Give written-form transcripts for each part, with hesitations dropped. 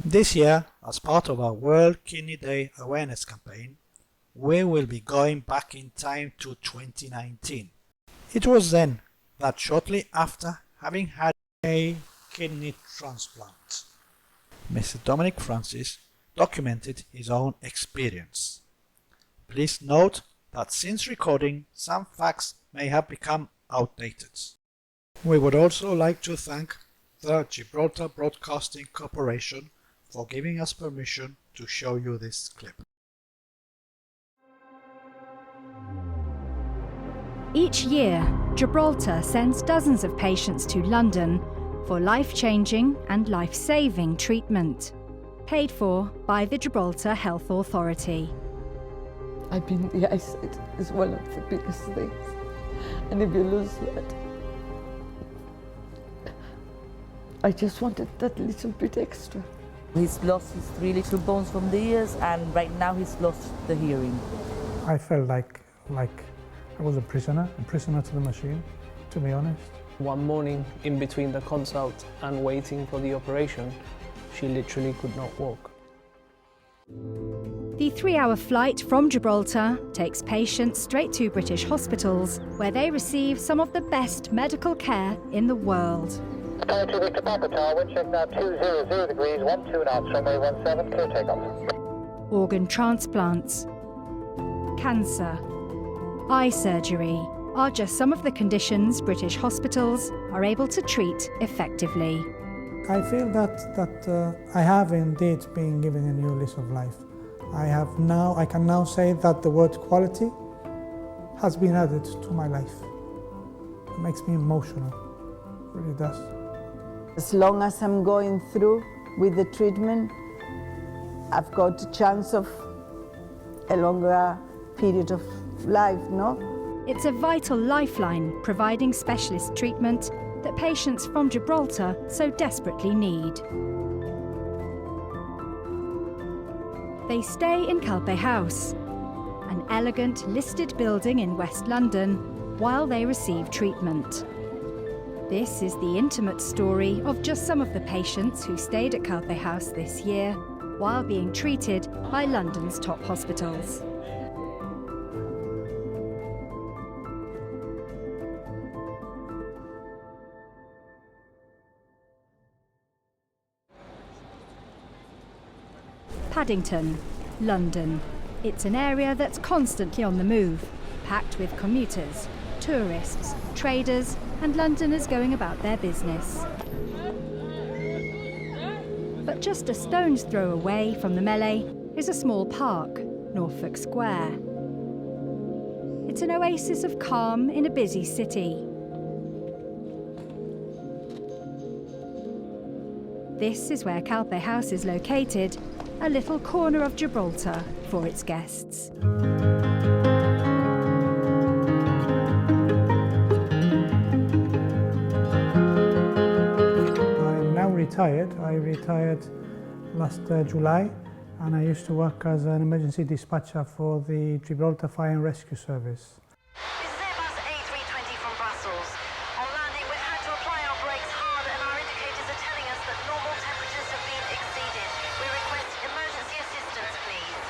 This year, as part of our World Kidney Day awareness campaign, we will be going back in time to 2019. It was then that shortly after having had a kidney transplant, Mr. Dominic Francis documented his own experience. Please note that since recording, some facts may have become outdated. We would also like to thank the Gibraltar Broadcasting Corporation for giving us permission to show you this clip. Each year, Gibraltar sends dozens of patients to London for life-changing and life-saving treatment, paid for by the Gibraltar Health Authority. I've been the eyesight is one of the biggest things, and if you lose that, I just wanted that little bit extra. He's lost his 3 little bones from the ears, and right now he's lost the hearing. I felt like I was a prisoner to the machine, to be honest. One morning, in between the consult and waiting for the operation, she literally could not walk. The 3-hour flight from Gibraltar takes patients straight to British hospitals, where they receive some of the best medical care in the world. To Victor Papa Tower, wind check now 200 degrees, 12 knots, runway 17, clear takeoff. Organ transplants, cancer, eye surgery are just some of the conditions British hospitals are able to treat effectively. I feel that I have indeed been given a new lease of life. I can now say that the word quality has been added to my life. It makes me emotional, it really does. As long as I'm going through with the treatment, I've got a chance of a longer period of life, no? It's a vital lifeline providing specialist treatment that patients from Gibraltar so desperately need. They stay in Calpe House, an elegant listed building in West London, while they receive treatment. This is the intimate story of just some of the patients who stayed at Calpe House this year while being treated by London's top hospitals. Paddington, London. It's an area that's constantly on the move, packed with commuters, tourists, traders, and Londoners going about their business. But just a stone's throw away from the melee is a small park, Norfolk Square. It's an oasis of calm in a busy city. This is where Calpe House is located, a little corner of Gibraltar for its guests. I'm now retired. I retired last July, and I used to work as an emergency dispatcher for the Gibraltar Fire and Rescue Service. This is Airbus A320 from Brussels. On landing, we've had to apply our brakes hard, and our indicators are telling us that normal temperatures have been exceeded. We request emergency assistance, please.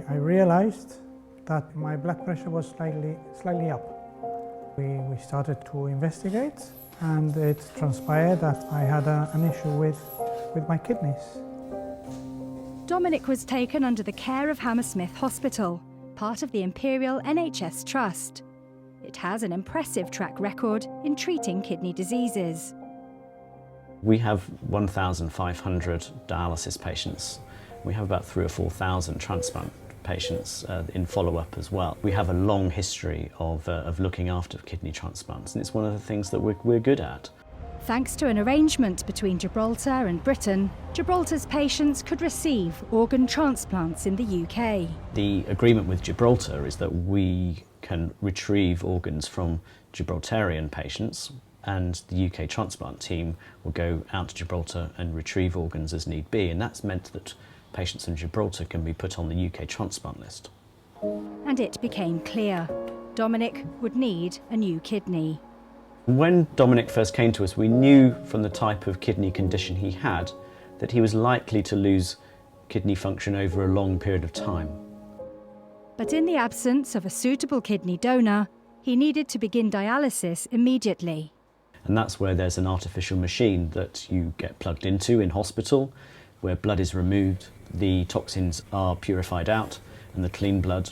I realized that my blood pressure was slightly up. We started to investigate, and it transpired that I had an issue with my kidneys. Dominic was taken under the care of Hammersmith Hospital, part of the Imperial NHS Trust. It has an impressive track record in treating kidney diseases. We have 1,500 dialysis patients. We have about 3,000 or 4,000 transplant patients in follow-up as well. We have a long history of looking after kidney transplants, and it's one of the things that we're good at. Thanks to an arrangement between Gibraltar and Britain, Gibraltar's patients could receive organ transplants in the UK. The agreement with Gibraltar is that we can retrieve organs from Gibraltarian patients, and the UK transplant team will go out to Gibraltar and retrieve organs as need be, and that's meant that patients in Gibraltar can be put on the UK transplant list. And it became clear Dominic would need a new kidney. When Dominic first came to us, we knew from the type of kidney condition he had that he was likely to lose kidney function over a long period of time. But in the absence of a suitable kidney donor, he needed to begin dialysis immediately. And that's where there's an artificial machine that you get plugged into in hospital, where blood is removed, the toxins are purified out, and the clean blood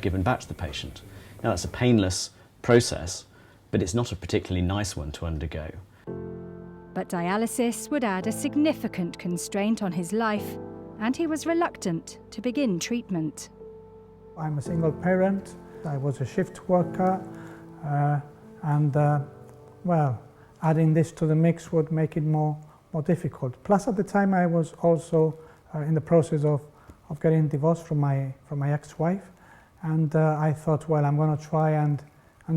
given back to the patient. Now that's a painless process, but it's not a particularly nice one to undergo. But dialysis would add a significant constraint on his life, and he was reluctant to begin treatment. I'm a single parent, I was a shift worker, well, adding this to the mix would make it more difficult. Plus at the time I was also in the process of getting divorced from my ex-wife, and I thought, well, I'm going to try and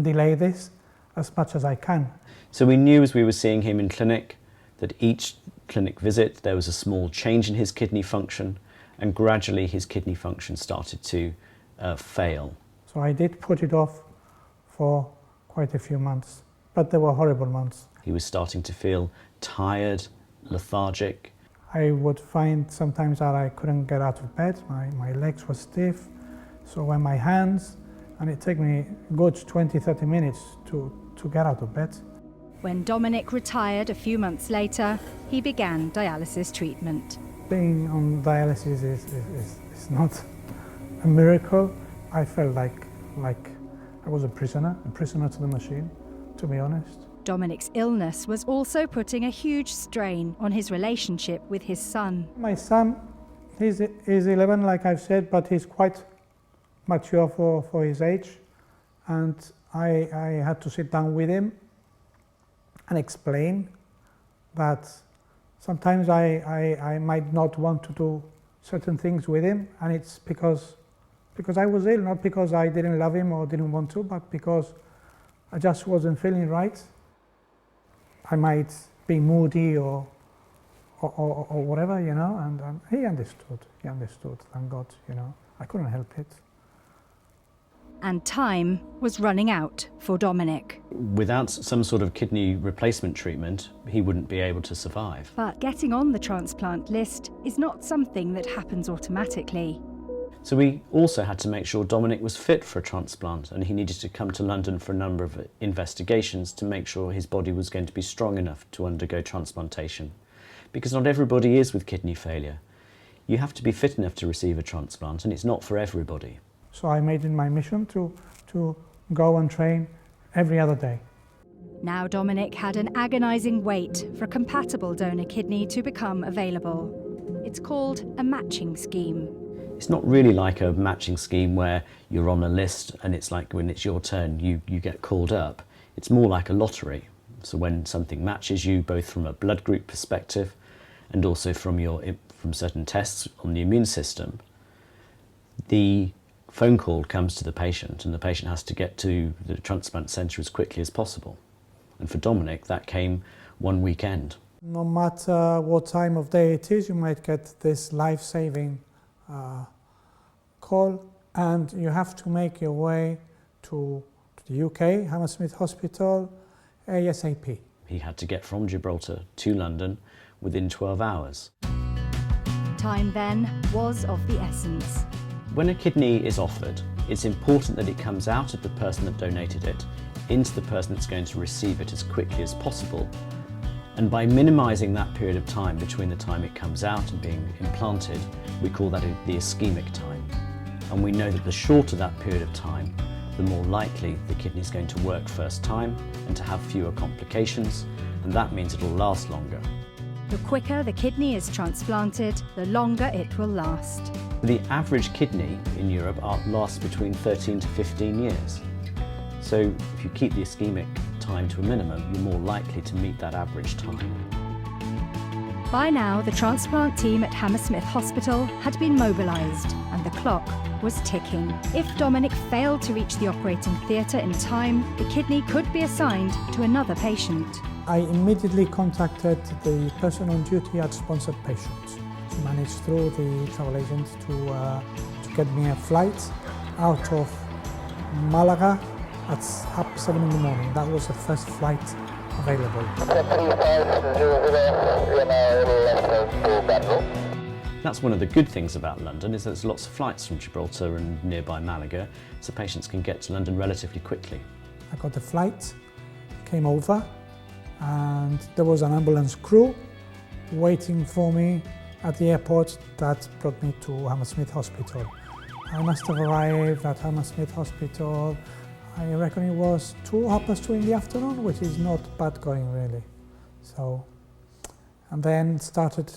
delay this as much as I can. So we knew as we were seeing him in clinic that each clinic visit there was a small change in his kidney function, and gradually his kidney function started to fail. So I did put it off for quite a few months, but they were horrible months. He was starting to feel tired, lethargic. I would find sometimes that I couldn't get out of bed, my legs were stiff, so when my hands, and it took me a good 20-30 minutes to get out of bed. When Dominic retired a few months later, he began dialysis treatment. Being on dialysis is not a miracle. I felt like I was a prisoner to the machine, to be honest. Dominic's illness was also putting a huge strain on his relationship with his son. My son, he's 11, like I've said, but he's quite mature for his age, and I had to sit down with him and explain that sometimes I might not want to do certain things with him, and it's because I was ill, not because I didn't love him or didn't want to, but because I just wasn't feeling right. I might be moody or whatever, you know, and he understood, thank God, you know, I couldn't help it. And time was running out for Dominic. Without some sort of kidney replacement treatment, he wouldn't be able to survive. But getting on the transplant list is not something that happens automatically. So we also had to make sure Dominic was fit for a transplant, and he needed to come to London for a number of investigations to make sure his body was going to be strong enough to undergo transplantation. Because not everybody is with kidney failure. You have to be fit enough to receive a transplant, and it's not for everybody. So I made it my mission to go and train every other day. Now Dominic had an agonising wait for a compatible donor kidney to become available. It's called a matching scheme. It's not really like a matching scheme where you're on a list and it's like when it's your turn you get called up. It's more like a lottery. So when something matches you, both from a blood group perspective and also from certain tests on the immune system, the phone call comes to the patient and the patient has to get to the transplant centre as quickly as possible. And for Dominic, that came one weekend. No matter what time of day it is, you might get this life-saving call, and you have to make your way to the UK, Hammersmith Hospital, ASAP. He had to get from Gibraltar to London within 12 hours. Time then was of the essence. When a kidney is offered, it's important that it comes out of the person that donated it into the person that's going to receive it as quickly as possible. And by minimising that period of time between the time it comes out and being implanted, we call that the ischemic time. And we know that the shorter that period of time, the more likely the kidney is going to work first time and to have fewer complications, and that means it will last longer. The quicker the kidney is transplanted, the longer it will last. The average kidney in Europe lasts between 13 to 15 years. So if you keep the ischemic time to a minimum, you're more likely to meet that average time. By now, the transplant team at Hammersmith Hospital had been mobilised and the clock was ticking. If Dominic failed to reach the operating theatre in time, the kidney could be assigned to another patient. I immediately contacted the person on duty at sponsored patients. She managed through the travel agent to get me a flight out of Malaga at 7:30 in the morning. That was the first flight available. 3500, you're now a little left to Banville. That's one of the good things about London, is there's lots of flights from Gibraltar and nearby Malaga, so patients can get to London relatively quickly. I got the flight, came over, and there was an ambulance crew waiting for me at the airport that brought me to Hammersmith Hospital. I must have arrived at Hammersmith Hospital, I reckon it was 2:30 in the afternoon, which is not bad going really. So, and then started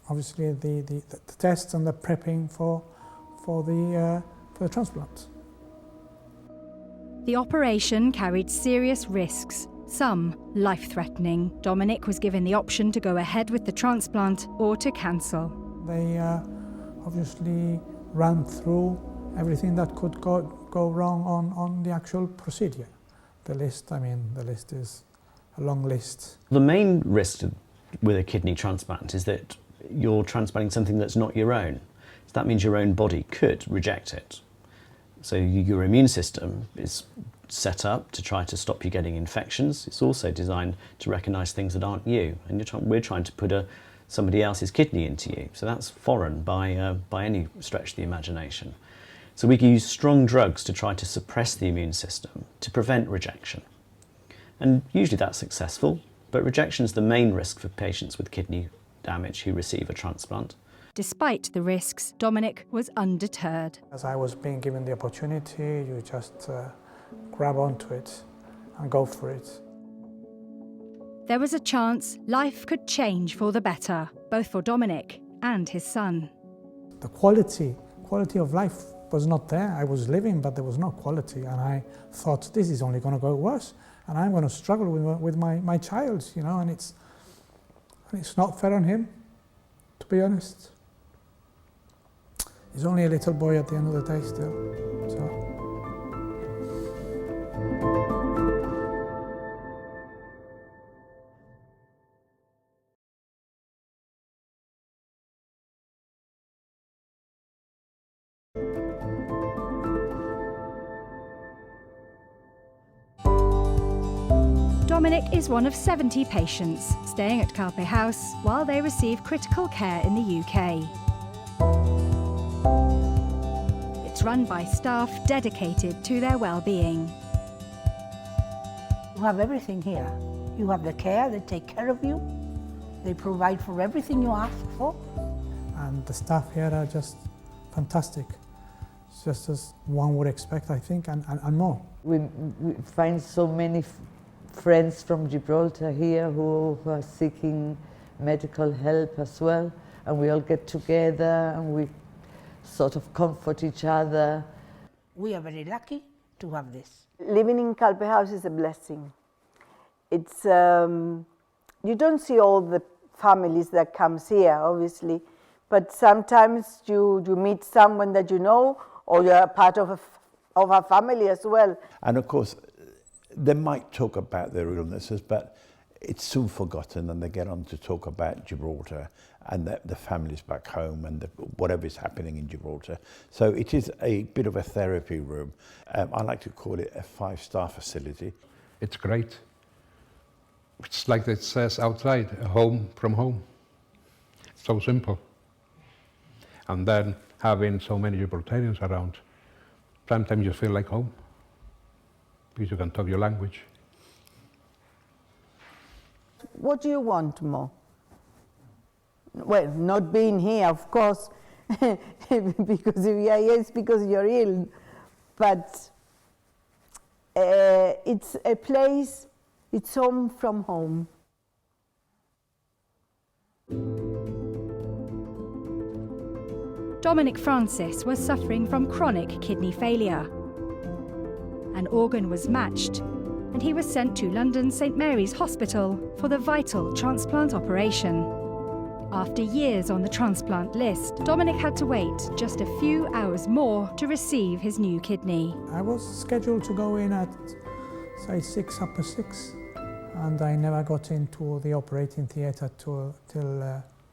obviously the tests and the prepping for the transplant. The operation carried serious risks, some life-threatening. Dominic was given the option to go ahead with the transplant or to cancel. They obviously ran through everything that could go wrong on the actual procedure. The list is a long list. The main risk with a kidney transplant is that you're transplanting something that's not your own. So that means your own body could reject it. So your immune system is set up to try to stop you getting infections. It's also designed to recognise things that aren't you. And we're trying to put somebody else's kidney into you. So that's foreign by any stretch of the imagination. So we can use strong drugs to try to suppress the immune system to prevent rejection. And usually that's successful, but rejection is the main risk for patients with kidney damage who receive a transplant. Despite the risks, Dominic was undeterred. As I was being given the opportunity, you just grab onto it and go for it. There was a chance life could change for the better, both for Dominic and his son. The quality of life was not there. I was living, but there was no quality, and I thought this is only going to go worse, and I'm going to struggle with my child, you know, and it's not fair on him, to be honest. He's only a little boy at the end of the day still, so. Dominic is one of 70 patients staying at Calpe House while they receive critical care in the UK. It's run by staff dedicated to their well-being. You have everything here. You have the care, they take care of you, they provide for everything you ask for. And the staff here are just fantastic. It's just as one would expect, I think, and more. We find so many friends from Gibraltar here who are seeking medical help as well, and we all get together and we sort of comfort each other. We are very lucky to have this. Living in Calpe House is a blessing. It's you don't see all the families that comes here, obviously, but sometimes you meet someone that you know, or you're a part of a family as well. And of course, they might talk about their illnesses, but it's soon forgotten, and they get on to talk about Gibraltar and the families back home and whatever is happening in Gibraltar. So it is a bit of a therapy room. I like to call it a 5-star facility. It's great. It's like it says outside, a home from home. So simple. And then having so many Gibraltarians around, sometimes you feel like home, because you can talk your language. What do you want more? Well, not being here, of course, because if you are here, it's because you're ill. But it's a place, it's home from home. Dominic Francis was suffering from chronic kidney failure. An organ was matched, and he was sent to London's St Mary's Hospital for the vital transplant operation. After years on the transplant list, Dominic had to wait just a few hours more to receive his new kidney. I was scheduled to go in at, say, 6:30, and I never got into the operating theatre till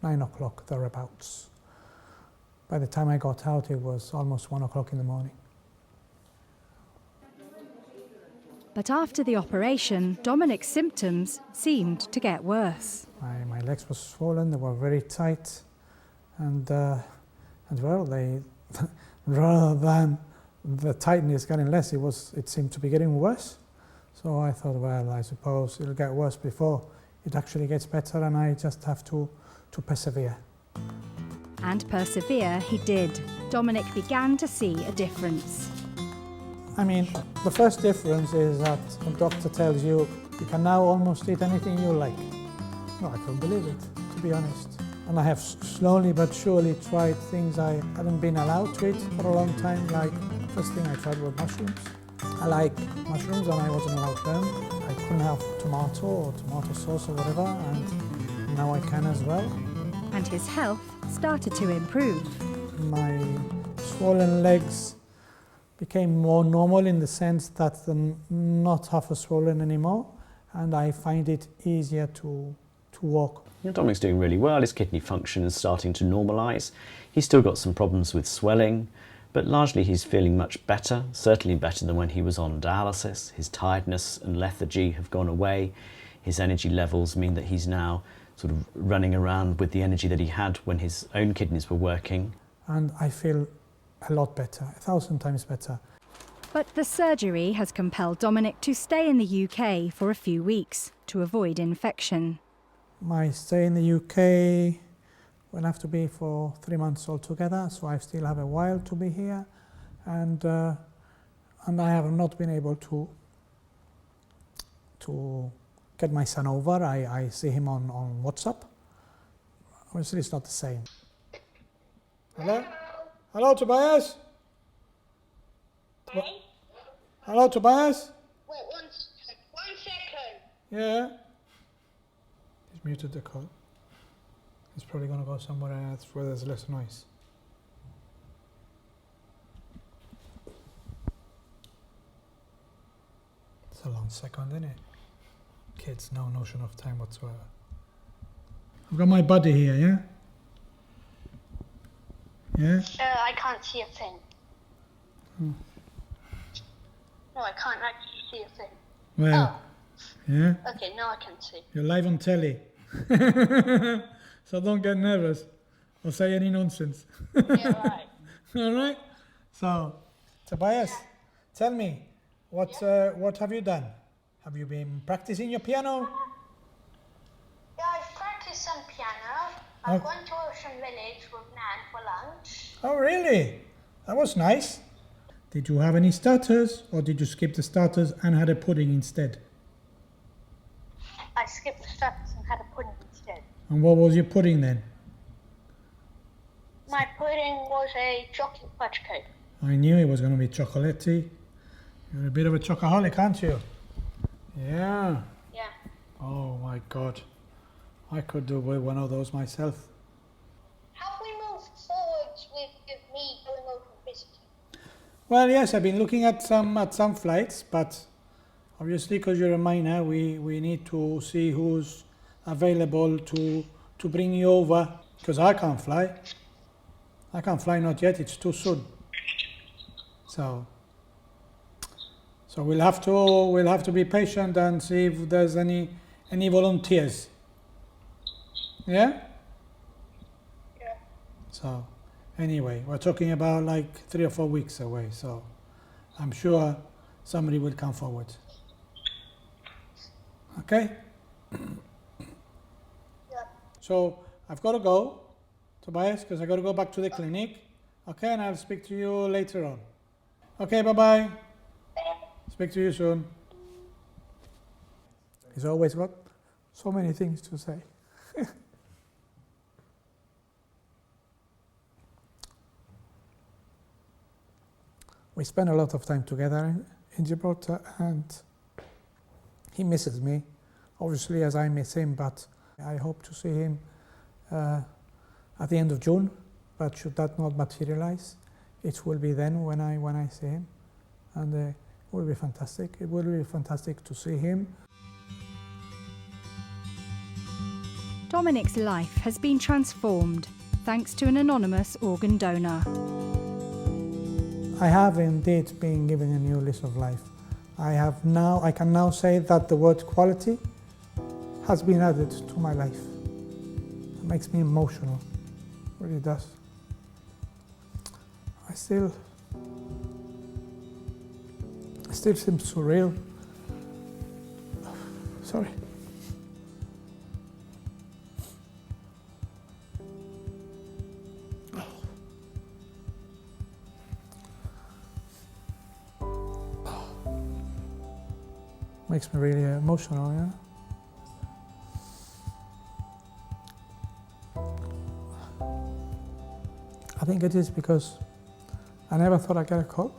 9 o'clock, thereabouts. By the time I got out, it was almost 1 o'clock in the morning. But after the operation, Dominic's symptoms seemed to get worse. My legs were swollen, they were very tight, and well, they rather than the tightness getting less, it seemed to be getting worse. So I thought, well, I suppose it'll get worse before it actually gets better, and I just have to persevere. And persevere he did. Dominic began to see a difference. I mean, the first difference is that the doctor tells you you can now almost eat anything you like. No, I couldn't believe it, to be honest. And I have slowly but surely tried things I hadn't been allowed to eat for a long time, like first thing I tried were mushrooms. I like mushrooms and I wasn't allowed them. I couldn't have tomato or tomato sauce or whatever, and now I can as well. And his health started to improve. My swollen legs became more normal in the sense that they're not half as swollen anymore, and I find it easier to walk. Dominic's doing really well. His kidney function is starting to normalise. He's still got some problems with swelling, but largely he's feeling much better, certainly better than when he was on dialysis. His tiredness and lethargy have gone away. His energy levels mean that he's now sort of running around with the energy that he had when his own kidneys were working. And I feel a lot better, 1,000 times better. But the surgery has compelled Dominic to stay in the UK for a few weeks to avoid infection. My stay in the UK will have to be for 3 months altogether, so I still have a while to be here, and I have not been able to get my son over. I see him on WhatsApp. Obviously, it's not the same. Hello? Hello, Tobias? Hey? Hello, Tobias? Wait, one second. Yeah? He's muted the call. He's probably going to go somewhere else where there's less noise. It's a long second, isn't it? Kids, no notion of time whatsoever. I've got my buddy here, yeah? Yeah? I can't see a thing. Hmm. No, I can't actually see a thing. Well, yeah? Okay, now I can see. You're live on telly. So don't get nervous or say any nonsense. Yeah, right. All right? So, Tobias, tell me, what have you done? Have you been practicing your piano? Yeah, I've practiced some piano. I've gone to Ocean Village with Nan for lunch. Oh, really? That was nice. Did you have any starters, or did you skip the starters and had a pudding instead? I skipped the starters and had a pudding instead. And what was your pudding then? My pudding was a chocolate fudge cake. I knew it was going to be chocolatey. You're a bit of a chocoholic, aren't you? Yeah. Yeah. Oh my God. I could do with one of those myself. Have we moved forwards with me going over visiting? Well, yes, I've been looking at some flights, but obviously, because you're a minor, we need to see who's available to bring you over, because I can't fly. I can't fly not yet, it's too soon. So we'll have to be patient and see if there's any volunteers. Yeah? Yeah. So anyway, we're talking about like 3 or 4 weeks away, so I'm sure somebody will come forward. Okay? Yeah. So I've got to go, Tobias, because I've got to go back to the clinic. Okay, and I'll speak to you later on. Okay, bye-bye. Speak to you soon. He's always got so many things to say. We spend a lot of time together in Gibraltar, and he misses me, obviously, as I miss him, but I hope to see him at the end of June. But should that not materialize, it will be then when I see him, and it will be fantastic. It will be fantastic to see him. Dominic's life has been transformed thanks to an anonymous organ donor. I have indeed been given a new lease of life. I can now say that the word quality has been added to my life. It makes me emotional, it really does. It still seems surreal. Sorry. Makes me really emotional, yeah. I think it is because I never thought I'd get a call.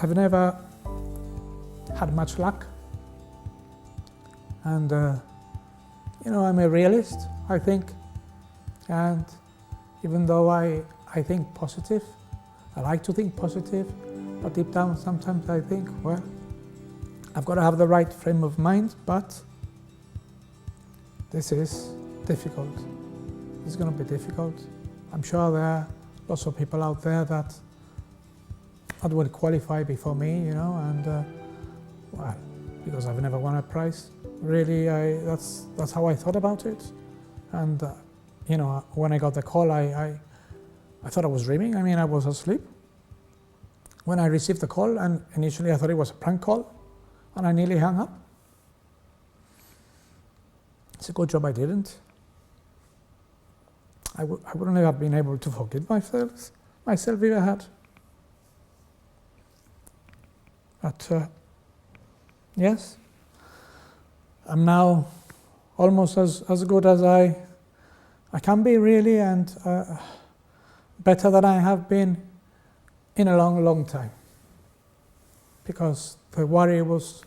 I've never had much luck, and you know, I'm a realist, I think, and even though I think positive, I like to think positive, but deep down sometimes I think, well, I've got to have the right frame of mind, but this is difficult. It's going to be difficult. I'm sure there are lots of people out there that would qualify before me, you know, and well, because I've never won a prize, really, that's how I thought about it. And you know, when I got the call, I thought I was dreaming. I mean, I was asleep when I received the call, and initially I thought it was a prank call, and I nearly hung up. It's a good job I didn't. I wouldn't have been able to forgive myself if I had. But yes, I'm now almost as good as I can be, really, and better than I have been in a long, long time, because the worry was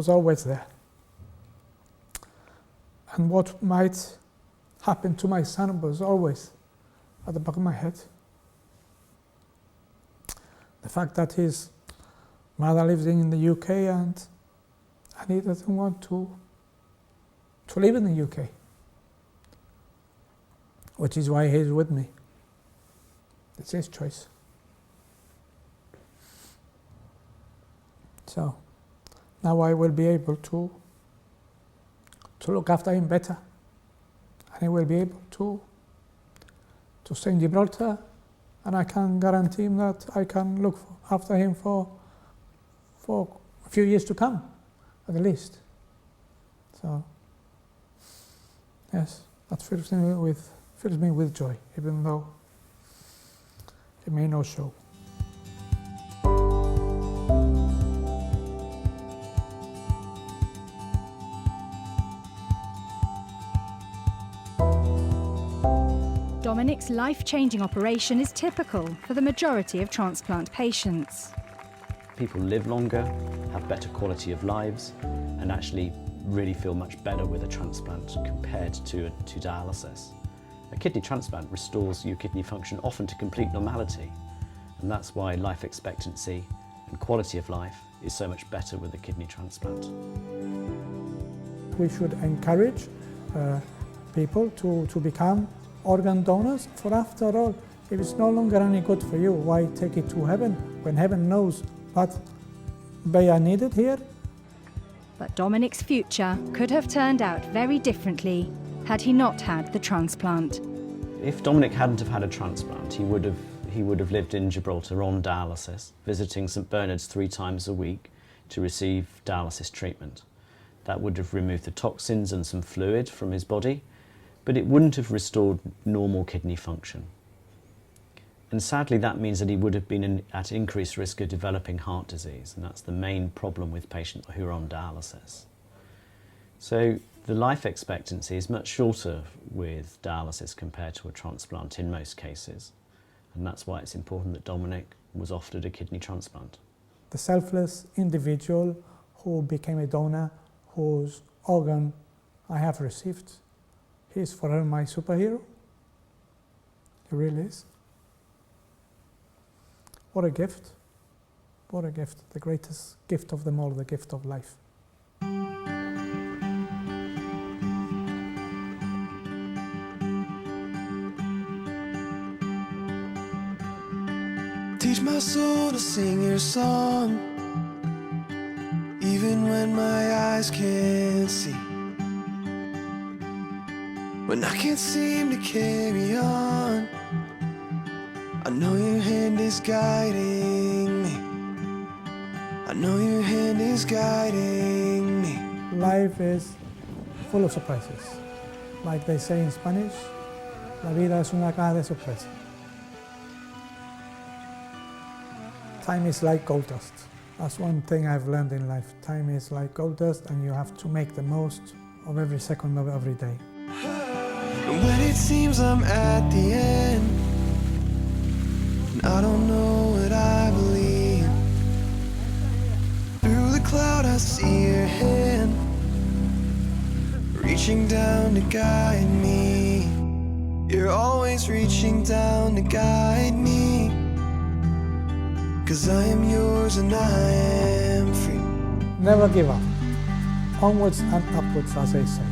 always there. And what might happen to my son was always at the back of my head. The fact that his mother lives in the UK and he doesn't want to live in the UK, which is why he's with me. It's his choice. So now I will be able to look after him better, and he will be able to stay in Gibraltar, and I can guarantee him that I can look after him for a few years to come, at the least. So yes, that fills me with joy, even though it may not show. Dominic's life-changing operation is typical for the majority of transplant patients. People live longer, have better quality of lives, and actually really feel much better with a transplant compared to dialysis. A kidney transplant restores your kidney function often to complete normality, and that's why life expectancy and quality of life is so much better with a kidney transplant. We should encourage people to become organ donors, for after all, if it's no longer any good for you, why take it to heaven when heaven knows that they are needed here? But Dominic's future could have turned out very differently had he not had the transplant. If Dominic hadn't have had a transplant, he would have lived in Gibraltar on dialysis, visiting St Bernard's 3 times a week to receive dialysis treatment. That would have removed the toxins and some fluid from his body, but it wouldn't have restored normal kidney function. And sadly, that means that he would have been at increased risk of developing heart disease, and that's the main problem with patients who are on dialysis. So the life expectancy is much shorter with dialysis compared to a transplant in most cases, and that's why it's important that Dominic was offered a kidney transplant. The selfless individual who became a donor, whose organ I have received, he is forever my superhero. He really is. What a gift. What a gift. The greatest gift of them all, the gift of life. soul to sing your song, even when my eyes can't see. When I can't seem to carry on, I know your hand is guiding me. I know your hand is guiding me. Life is full of surprises. Like they say in Spanish, la vida es una caja de sorpresas. Time is like gold dust. That's one thing I've learned in life. Time is like gold dust, and you have to make the most of every second of every day. And when it seems I'm at the end, and I don't know what I believe, through the cloud I see your hand, reaching down to guide me. You're always reaching down to guide me, 'cause I am yours and I am free. Never give up. Onwards and upwards, as they say.